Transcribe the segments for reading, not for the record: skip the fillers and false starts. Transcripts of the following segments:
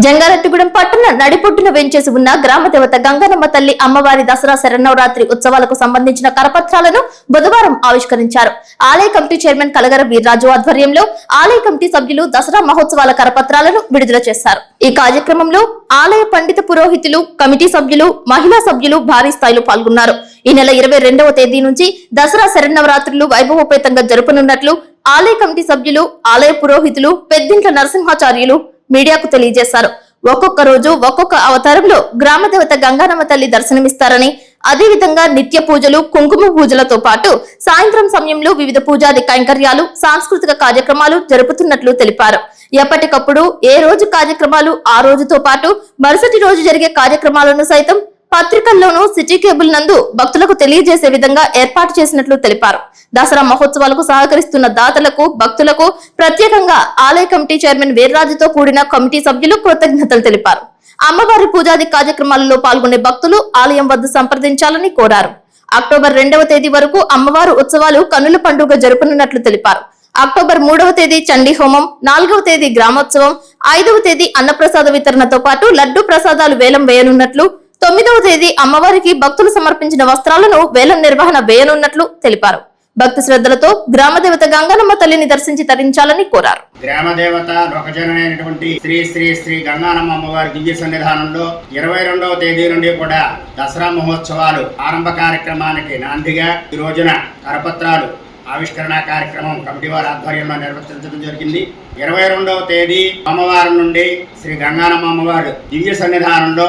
జంగారెడ్డిగూడెం పట్టణ నడిపొట్టున వెంచేసి ఉన్న గ్రామ దేవత గంగనమ్మ తల్లి అమ్మవారి దసరా శరన్నవరాత్రి ఉత్సవాలకు సంబంధించిన కరపత్రాలను బుధవారం ఆవిష్కరించారు. ఆలయ కమిటీ చైర్మన్ కలగర వీర్రాజు ఆధ్వర్యంలో ఆలయ కమిటీ సభ్యులు దసరా మహోత్సవాల కరపత్రాలను విడుదల చేశారు. ఈ కార్యక్రమంలో ఆలయ పండిత పురోహితులు, కమిటీ సభ్యులు, మహిళా సభ్యులు భారీ స్థాయిలో పాల్గొన్నారు. ఈ నెల 22వ తేదీ నుంచి దసరా శరన్నవరాత్రులు వైభవోపేతంగా జరుపనున్నట్లు ఆలయ కమిటీ సభ్యులు, ఆలయ పురోహితులు పెద్దింట్ల నరసింహాచార్యులు మీడియాకు తెలియజేశారు. ఒక్కొక్క రోజు ఒక్కొక్క అవతారంలో గ్రామ దేవత గంగానమ్మ తల్లి దర్శనమిస్తారని, అదేవిధంగా నిత్య పూజలు, కుంకుమ పూజలతో పాటు సాయంత్రం సమయంలో వివిధ పూజాది కైంకర్యాలు, సాంస్కృతిక కార్యక్రమాలు జరుపుతున్నట్లు తెలిపారు. ఎప్పటికప్పుడు ఏ రోజు కార్యక్రమాలు ఆ రోజుతో పాటు మరుసటి రోజు జరిగే కార్యక్రమాలను సైతం పత్రికల్లోనూ సిటీ కేబుల్ నందు భక్తులకు తెలియజేసే విధంగా ఏర్పాటు చేసినట్లు తెలిపారు. దసరా మహోత్సవాలకు సహకరిస్తున్న దాతలకు, భక్తులకు ప్రత్యేకంగా ఆలయ కమిటీ చైర్మన్ వీర్రాజుతో కూడిన కమిటీ సభ్యులు కృతజ్ఞతలు తెలిపారు. అమ్మవారి పూజాది కార్యక్రమాలలో పాల్గొనే భక్తులు ఆలయం వద్ద సంప్రదించాలని కోరారు. అక్టోబర్ 2వ తేదీ వరకు అమ్మవారు ఉత్సవాలు కన్నుల పండుగ జరుపనున్నట్లు తెలిపారు. అక్టోబర్ 3వ తేదీ చండీ హోమం, 4వ తేదీ గ్రామోత్సవం, 5వ తేదీ అన్నప్రసాద వితరణతో పాటు లడ్డు ప్రసాదాలు వేలం వేయనున్నట్లు, 9వ తేదీ అమ్మవారికి భక్తులు సమర్పించిన వస్త్రాలను వేలం నిర్వహణ వేయనున్నట్లు తెలిపారు. భక్తి శ్రద్ధలతో గ్రామదేవత గంగానమ్మ తల్లిని దర్శించి తరించాలని కోరారు. గ్రామదేవత లోకజనైనటువంటి శ్రీ శ్రీ శ్రీ గంగానమ్మ అమ్మవారి దివ్య సన్నిధానంలో 22వ తేదీ నుండి కూడా దసరా మహోత్సవాలు ఆరంభ కార్యక్రమానికి నాందిగా ఈ రోజున కరపత్రాలు ఆవిష్కరణ కార్యక్రమం కమిటీ వారి ఆధ్వర్యంలో నిర్వర్తించడం జరిగింది. 22వ తేదీ సోమవారం నుండి శ్రీ గంగానమ్మ అమ్మవారు దివ్య సన్నిధానంలో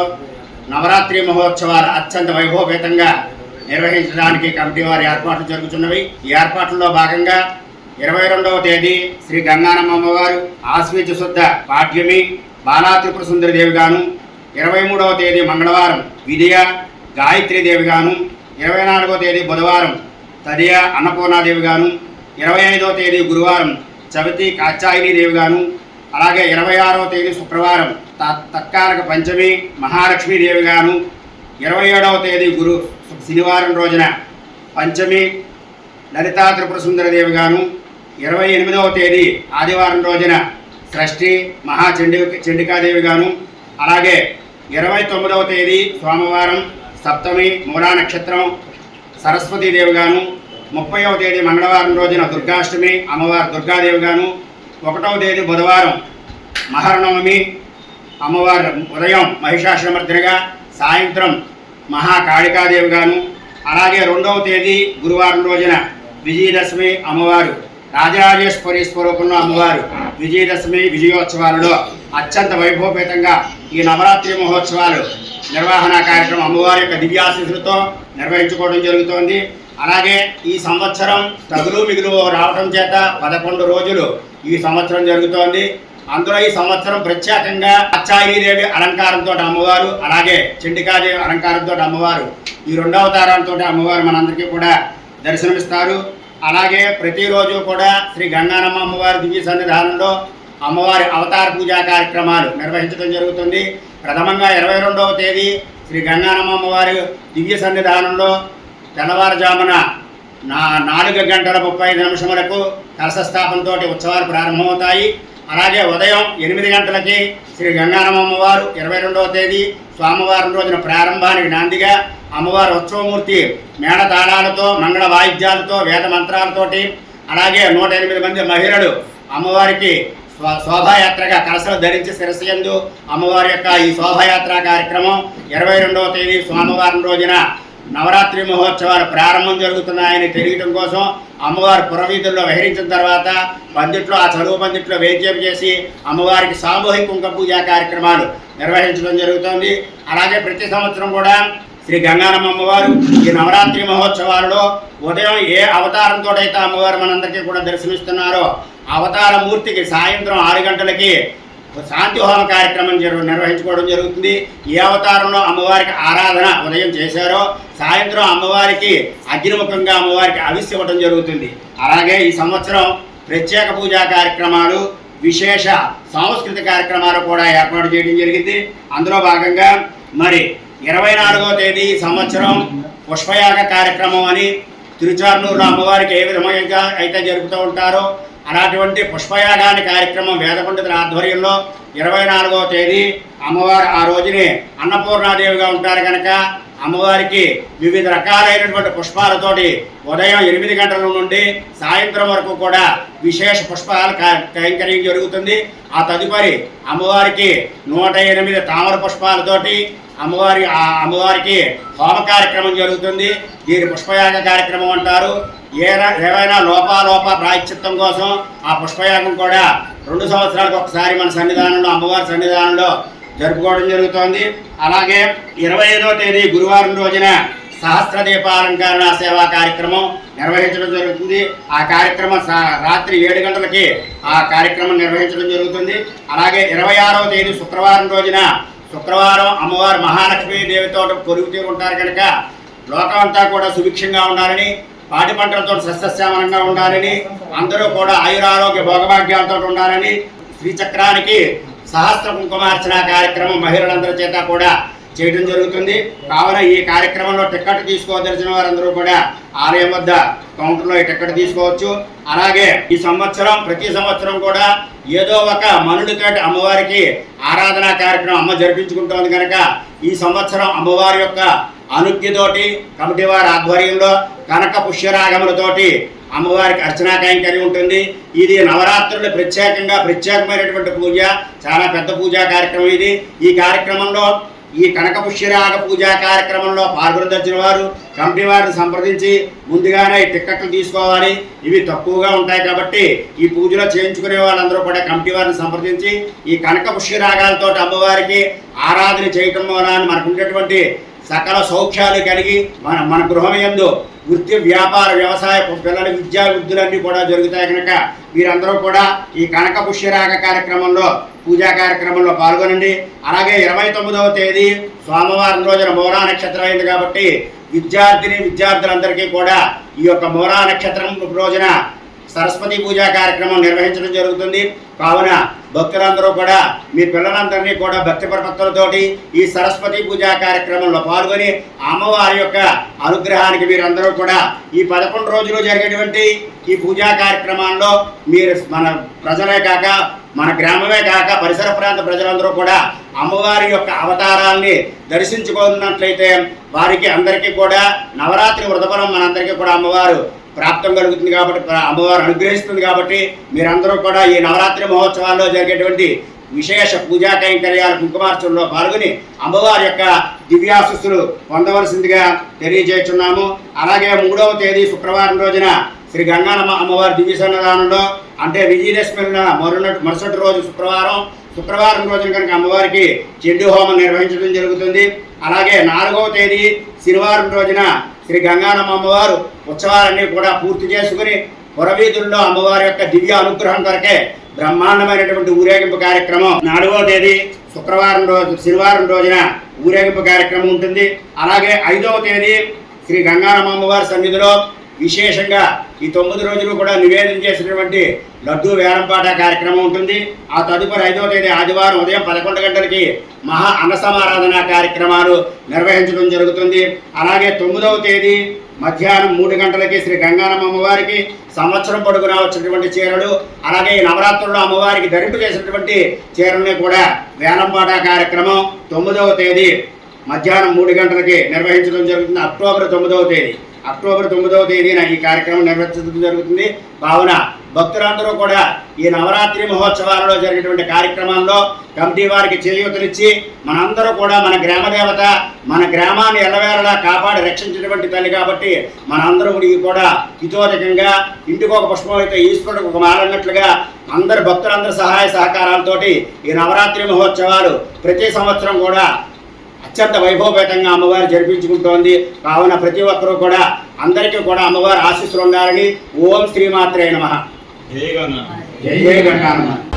నవరాత్రి మహోత్సవాలు అత్యంత వైభవపేతంగా నిర్వహించడానికి కమిటీ వారి ఏర్పాట్లు జరుగుతున్నవి. ఈ ఏర్పాట్లలో భాగంగా 22వ తేదీ శ్రీ గంగానమ్మ అమ్మవారు ఆశ్వీజ శుద్ధ పాఠ్యమి బాలా త్రిపుర సుందరి దేవి గాను, 23వ తేదీ మంగళవారం విజయ గాయత్రి దేవి గాను, 24వ తేదీ బుధవారం తదియ అన్నపూర్ణాదేవి గాను, 25వ తేదీ గురువారం చవితి కాచాయిని దేవి గాను, అలాగే 26వ తేదీ శుక్రవారం తత్కాలక పంచమి మహాలక్ష్మీదేవి గాను, 27వ తేదీ శనివారం రోజున పంచమి లలితా త్రిపుర సుందరి దేవి గాను, 28వ తేదీ ఆదివారం రోజున షష్ఠి చండికాదేవి గాను, అలాగే 29వ తేదీ సోమవారం సప్తమి మూలా నక్షత్రం సరస్వతీదేవి గాను, 30వ తేదీ మంగళవారం రోజున దుర్గాష్టమి అమ్మవారు దుర్గాదేవి గాను, 1వ తేదీ బుధవారం మహర్నవమి అమ్మవారు ఉదయం మహిషాసురమర్దినిగా, సాయంత్రం మహాకాళికాదేవి గాను, అలాగే 2వ తేదీ గురువారం రోజున విజయదశమి అమ్మవారు రాజరాజేశ్వరి స్వరూపంలో అమ్మవారు విజయదశమి విజయోత్సవాలలో అత్యంత వైభవపేతంగా ఈ నవరాత్రి మహోత్సవాలు నిర్వహణ కార్యక్రమం అమ్మవారి యొక్క దివ్యాశీస్సులతో నిర్వహించుకోవడం జరుగుతోంది. అలాగే ఈ సంవత్సరం తగులు మిగులు రావడం చేత 11 రోజులు ఈ సంవత్సరం జరుగుతోంది. అందులో ఈ సంవత్సరం ప్రత్యేకంగా కాచాయినీదేవి అలంకారంతో అమ్మవారు, అలాగే చండికాదేవి అలంకారంతో అమ్మవారు, ఈ 2వ అవతారంతో అమ్మవారు మనందరికీ కూడా దర్శనమిస్తారు. అలాగే ప్రతిరోజు కూడా శ్రీ గంగానమ్మ అమ్మవారి దివ్య సన్నిధానంలో అమ్మవారి అవతార పూజా కార్యక్రమాలు నిర్వహించడం జరుగుతుంది. ప్రథమంగా 22వ తేదీ శ్రీ గంగానమ్మ అమ్మవారి దివ్య సన్నిధానంలో తెల్లవారుజామున 4:35 కలశస్థాపనతో ఉత్సవాలు ప్రారంభమవుతాయి. అలాగే ఉదయం 8 గంటలకి శ్రీ గంగానమ్మ అమ్మవారు 22వ తేదీ సోమవారం రోజున ప్రారంభానికి నాందిగా అమ్మవారి ఉత్సవమూర్తి మేళతాళాలతో, మంగళ వాయిద్యాలతో, వేద మంత్రాలతోటి, అలాగే 108 మంది మహిళలు అమ్మవారికి శోభాయాత్రగా కలశలు ధరించి శిరస్సు యందు అమ్మవారి యొక్క ఈ శోభాయాత్ర కార్యక్రమం 22వ తేదీ సోమవారం రోజున నవరాత్రి మహోత్సవాలు ప్రారంభం జరుగుతున్నాయని తెలియటం కోసం అమ్మవారి పురవీధుల్లో విహరించిన తర్వాత పందిట్లో ఆ చదువు పందిట్లో వేద్యం చేసి అమ్మవారికి సామూహిక కుంకుమ పూజా కార్యక్రమాలు నిర్వహించడం జరుగుతుంది. అలాగే ప్రతి సంవత్సరం కూడా శ్రీ గంగానమ్మ అమ్మవారు ఈ నవరాత్రి మహోత్సవాలలో ఉదయం ఏ అవతారంతో అయితే అమ్మవారు మనందరికీ కూడా దర్శనమిస్తున్నారో అవతార మూర్తికి సాయంత్రం 6 గంటలకి శాంతి హోమ కార్యక్రమం నిర్వహించుకోవడం జరుగుతుంది. ఏ అవతారంలో అమ్మవారికి ఆరాధన ఉదయం చేశారో సాయంత్రం అమ్మవారికి అగ్నిముఖంగా అమ్మవారికి అవిస్య ఇవ్వడం జరుగుతుంది. అలాగే ఈ సంవత్సరం ప్రత్యేక పూజా కార్యక్రమాలు, విశేష సాంస్కృతిక కార్యక్రమాలు కూడా ఏర్పాటు చేయడం జరిగింది. అందులో భాగంగా మరి 24వ తేదీ సంవత్సరం పుష్పయాగ కార్యక్రమం అని తిరుచార్నూరులో అమ్మవారికి ఏ విధంగా అయితే జరుపుతూ ఉంటారో అలాంటి పుష్పయాగాని కార్యక్రమం వేద పండితుల ఆధ్వర్యంలో 24వ తేదీ అమ్మవారు ఆ రోజుని అన్నపూర్ణాదేవిగా ఉంటారు కనుక అమ్మవారికి వివిధ రకాలైనటువంటి పుష్పాలతోటి ఉదయం 8 గంటల నుండి సాయంత్రం వరకు కూడా విశేష పుష్పాలు కైంకర్యం జరుగుతుంది. ఆ తదుపరి అమ్మవారికి 108 తామర పుష్పాలతోటి అమ్మవారికి హోమ కార్యక్రమం జరుగుతుంది. దీని పుష్పయాగ కార్యక్రమం అంటారు. ఏవైనా లోపాలోప ప్రాయశ్చిత్తం కోసం ఆ పుష్పయాగం కూడా 2 సంవత్సరాలకు ఒకసారి మన సన్నిధానంలో అమ్మవారి సన్నిధానంలో జరుపుకోవడం జరుగుతోంది. అలాగే 25వ తేదీ గురువారం రోజున సహస్ర దీపాలంకరణ సేవా కార్యక్రమం నిర్వహించడం జరుగుతుంది. ఆ కార్యక్రమం రాత్రి 7 గంటలకి ఆ కార్యక్రమం నిర్వహించడం జరుగుతుంది. అలాగే 26వ తేదీ శుక్రవారం అమ్మవారు మహాలక్ష్మీ దేవితో కొలువు తీరుంటారు కనుక లోకం అంతా కూడా సుభిక్షంగా ఉండాలని, పాడి పంటలతో సస్యశ్యామలంగా ఉండాలని, అందరూ కూడా ఆయురారోగ్య భోగభాగ్యాలతో ఉండాలని శ్రీచక్రానికి సహస్ర కుంకుమార్చన కార్యక్రమం మహిళలందరి చేత కూడా చేయడం జరుగుతుంది. కావున ఈ కార్యక్రమంలో టికెట్ తీసుకోదలిచిన వారందరూ కూడా ఆలయం వద్ద కౌంటర్లో ఈ టికెట్ తీసుకోవచ్చు. అలాగే ఈ సంవత్సరం ప్రతి సంవత్సరం కూడా ఏదో ఒక మనుడితోటి అమ్మవారికి ఆరాధనా కార్యక్రమం అమ్మ జరిపించుకుంటోంది కనుక ఈ సంవత్సరం అమ్మవారి యొక్క అనుజ్ఞతోటి కమిటీ వారి ఆధ్వర్యంలో కనక పుష్యరాగములతోటి అమ్మవారికి అర్చనా కైంకర్యం ఉంటుంది. ఇది నవరాత్రులు ప్రత్యేకమైనటువంటి పూజ, చాలా పెద్ద పూజా కార్యక్రమం ఇది. ఈ కార్యక్రమంలో ఈ కనక పుష్యరాగ పూజా కార్యక్రమంలో పాల్గొనదలిచిన వారు కమిటీ వారిని సంప్రదించి ముందుగానే టిక్కెట్లు తీసుకోవాలి. ఇవి తక్కువగా ఉంటాయి కాబట్టి ఈ పూజలో చేయించుకునే వాళ్ళందరూ కూడా కమిటీ వారిని సంప్రదించి ఈ కనక పుష్యరాగాలతో అమ్మవారికి ఆరాధన చేయటం వలన మనకు ఉండేటువంటి సకల సౌఖ్యాలు కలిగి మన గృహమయందు వృత్తి వ్యాపార వ్యవసాయ పిల్లల విద్యా వృద్ధులన్నీ కూడా జరుగుతాయి కనుక మీరందరూ కూడా ఈ కనక పుష్యరాగ కార్యక్రమంలో పూజా కార్యక్రమంలో పాల్గొనండి. అలాగే 29వ తేదీ సోమవారం రోజున మోరా నక్షత్రం అయింది కాబట్టి విద్యార్థులందరికీ కూడా ఈ యొక్క మోరా నక్షత్రం రోజున సరస్వతి పూజా కార్యక్రమం నిర్వహించడం జరుగుతుంది. కావున భక్తులందరూ కూడా మీ పిల్లలందరినీ కూడా భక్తి ప్రపత్తులతోటి ఈ సరస్వతి పూజా కార్యక్రమంలో పాల్గొని అమ్మవారి యొక్క అనుగ్రహానికి మీరందరూ కూడా ఈ 11 రోజులు జరిగేటువంటి ఈ పూజా కార్యక్రమాల్లో మీరు మన ప్రజలే కాక మన గ్రామమే కాక పరిసర ప్రాంత ప్రజలందరూ కూడా అమ్మవారి యొక్క అవతారాల్ని దర్శించుకున్నట్లయితే వారికి అందరికీ కూడా నవరాత్రి వ్రతఫలం మనందరికీ కూడా అమ్మవారు ప్రాప్తం కలుగుతుంది కాబట్టి అమ్మవారు అనుగ్రహిస్తుంది. కాబట్టి మీరందరూ కూడా ఈ నవరాత్రి మహోత్సవాల్లో జరిగేటువంటి విశేష పూజా కైంకర్యాల కుంకుమార్చనలో పాల్గొని అమ్మవారి యొక్క దివ్యాశిస్సులు పొందవలసిందిగా తెలియజేస్తున్నాము. అలాగే 3వ తేదీ శుక్రవారం రోజున శ్రీ గంగానమ్మ అమ్మవారి దివ్య సన్నిధానంలో అంటే విజయదశమి మరుసటి రోజు శుక్రవారం రోజున కనుక అమ్మవారికి చెండు హోమం నిర్వహించడం జరుగుతుంది. అలాగే 4వ తేదీ శనివారం రోజున శ్రీ గంగానమ్మ అమ్మవారు ఉత్సవాలన్నీ కూడా పూర్తి చేసుకుని పురవీధుల్లో అమ్మవారి యొక్క దివ్య అనుగ్రహం కొరకే బ్రహ్మాండమైనటువంటి ఊరేగింపు కార్యక్రమం 4వ తేదీ శనివారం రోజున ఊరేగింపు కార్యక్రమం ఉంటుంది. అలాగే 5వ తేదీ శ్రీ గంగానమ్మ అమ్మవారి సన్నిధిలో విశేషంగా ఈ 9 రోజులు కూడా నివేదన చేసినటువంటి లడ్డూ వేలంపాట కార్యక్రమం ఉంటుంది. ఆ తదుపరి 5వ తేదీ ఆదివారం ఉదయం 11 గంటలకి మహా అన్నసమారాధన కార్యక్రమాలు నిర్వహించడం జరుగుతుంది. అలాగే 9వ తేదీ మధ్యాహ్నం 3 గంటలకి శ్రీ గంగానమ్మ అమ్మవారికి సంవత్సరం పొడుగునా వచ్చినటువంటి చీరలు, అలాగే ఈ నవరాత్రుల్లో అమ్మవారికి ధరింపు చేసినటువంటి చీరల్ని కూడా వేలంపాట కార్యక్రమం 9వ తేదీ మధ్యాహ్నం 3 గంటలకి నిర్వహించడం జరుగుతుంది. అక్టోబర్ 9వ తేదీన ఈ కార్యక్రమం నిర్వహించడం జరుగుతుంది. కావున భక్తులందరూ కూడా ఈ నవరాత్రి మహోత్సవాలలో జరిగేటువంటి కార్యక్రమాల్లో కమిటీ వారికి చేయూతనిచ్చి మనందరూ కూడా మన గ్రామ దేవత మన గ్రామాన్ని ఎల్లవేళలా కాపాడి రక్షించినటువంటి తల్లి కాబట్టి మనందరూ కూడా హితోధికంగా ఇంటికి ఒక పుష్పం అయితే ఈశ్వరుడికి ఒక మాల అన్నట్లుగా అందరు భక్తులందరి సహాయ సహకారాలతోటి ఈ నవరాత్రి మహోత్సవాలు ప్రతి సంవత్సరం కూడా అత్యంత వైభవపేతంగా అమ్మవారు జరిపించుకుంటోంది. కావున ప్రతి ఒక్కరూ కూడా అందరికీ కూడా అమ్మవారి ఆశీస్సులు ఉండాలని ఓం శ్రీమాత్రే నమః. జై గంగా. జై గంగానమ్మ.